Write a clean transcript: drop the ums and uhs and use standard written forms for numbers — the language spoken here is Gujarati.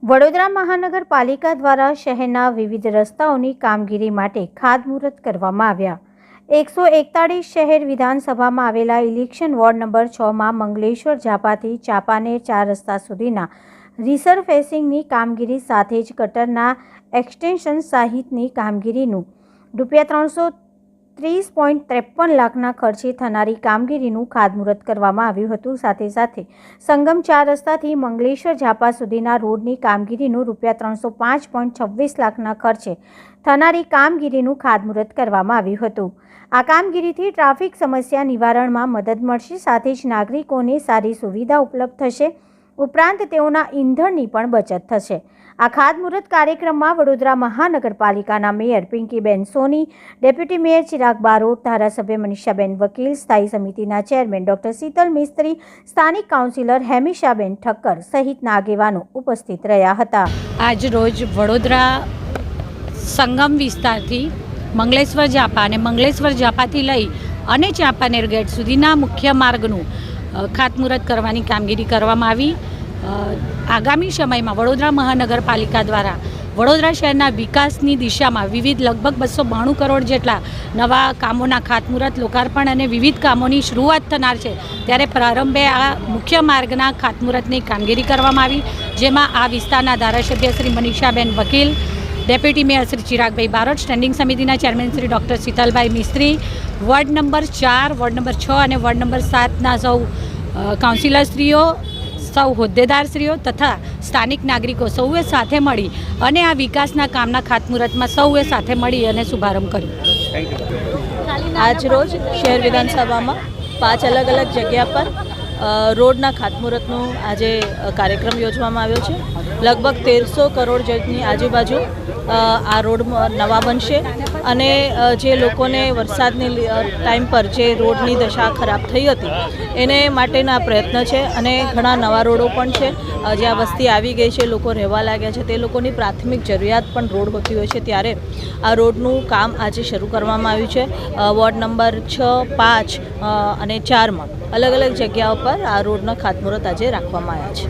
વડોદરા મહાનગરપાલિકા દ્વારા શહેરના વિવિધ રસ્તાઓની કામગીરી માટે ખાતમુહૂર્ત કરવામાં આવ્યા। 141 શહેર વિધાનસભામાં આવેલા ઇલેક્શન વોર્ડ નંબર 6માં મંગલેશ્વર ઝાપાથી ચાંપાનેર 4 રસ્તા સુધીના રિસરફેસિંગની કામગીરી સાથે જ ગટરના એક્સટેન્શન સહિતની કામગીરીનું ₹330.53 લાખના ખર્ચે થનારી કામગીરીનું ખાતમુહૂર્ત કરવામાં આવ્યું હતું। સાથે સંગમ 4 રસ્તાથી મંગલેશ્વર ઝાપા સુધીના રોડની કામગીરીનું ₹305.26 લાખના ખર્ચે થનારી કામગીરીનું ખાતમુહૂર્ત કરવામાં આવ્યું હતું। આ કામગીરીથી ટ્રાફિક સમસ્યા નિવારણમાં મદદ મળશે, સાથે જ નાગરિકોને સારી સુવિધા ઉપલબ્ધ થશે, ઉપરાંત તેઓના ઈંધણની પણ બચત થશે। આ ખાતમુહૂર્ત કાર્યક્રમમાં વડોદરા મહાનગરપાલિકાના મેયર પિંકીબેન સોની, ડેપ્યુટી મેયર ચિરાગ બારોટ, ધારાસભ્ય મનીષાબેન વકીલ, સ્થાયી સમિતિના ચેરમેન ડોક્ટર શીતલ મિસ્ત્રી, સ્થાનિક કાઉન્સિલર હેમિશાબેન ઠક્કર સહિતના આગેવાનો ઉપસ્થિત રહ્યા હતા। આજ રોજ વડોદરા સંગમ વિસ્તારથી મંગલેશ્વર ઝાપા અને મંગલેશ્વર ઝાપાથી લઈ અને ચાંપાનેર ગેટ સુધીના મુખ્ય માર્ગનું ખાતમુહૂર્ત કરવાની કામગીરી કરવામાં આવી। આગામી સમયમાં વડોદરા મહાનગરપાલિકા દ્વારા વડોદરા શહેરના વિકાસની દિશામાં વિવિધ લગભગ 292 કરોડ જેટલા નવા કામોના ખાતમુહૂર્ત, લોકાર્પણ અને વિવિધ કામોની શરૂઆત થનાર છે। ત્યારે પ્રારંભે આ મુખ્ય માર્ગના ખાતમુહૂર્તની કામગીરી કરવામાં આવી, જેમાં આ વિસ્તારના ધારાસભ્ય શ્રી મનીષાબેન વકીલ, ડેપ્યુટી મેયર શ્રી ચિરાગભાઈ બારોટ, સ્ટેન્ડિંગ સમિતિના ચેરમેન શ્રી ડૉક્ટર શીતલભાઈ મિસ્ત્રી, વોર્ડ નંબર 4, વોર્ડ નંબર 6 અને વોર્ડ નંબર 7ના સૌ કાઉન્સિલરશ્રીઓ, સૌ હોદ્દેદારશ્રીઓ તથા સ્થાનિક નાગરિકો સૌએ સાથે મળી અને આ વિકાસના કામના ખાતમુહૂર્તમાં સૌએ સાથે મળી અને શુભારંભ કર્યો। આજ રોજ શહેર વિધાનસભામાં 5 અલગ અલગ જગ્યા પર રોડના ખાતમુહૂર્તનો આજે કાર્યક્રમ યોજવામાં આવ્યો છે। લગભગ 1300 કરોડ જેટલી આજુબાજુ આ રોડ નવા બનશે અને જે લોકોને વરસાદની ટાઈમ પર જે રોડની દશા ખરાબ થઈ હતી એને માટેના પ્રયત્ન છે અને ઘણા નવા રોડો પણ છે। જ્યાં વસ્તી આવી ગઈ છે, લોકો રહેવા લાગ્યા છે, તે લોકોની પ્રાથમિક જરૂરિયાત પણ રોડ હોતી હોય છે, ત્યારે આ રોડનું કામ આજે શરૂ કરવામાં આવ્યું છે। વોર્ડ નંબર 6, 5 અને 4માં અલગ અલગ જગ્યાઓ પર આ રોડના ખાતમુહૂર્ત આજે રાખવામાં આવ્યા છે।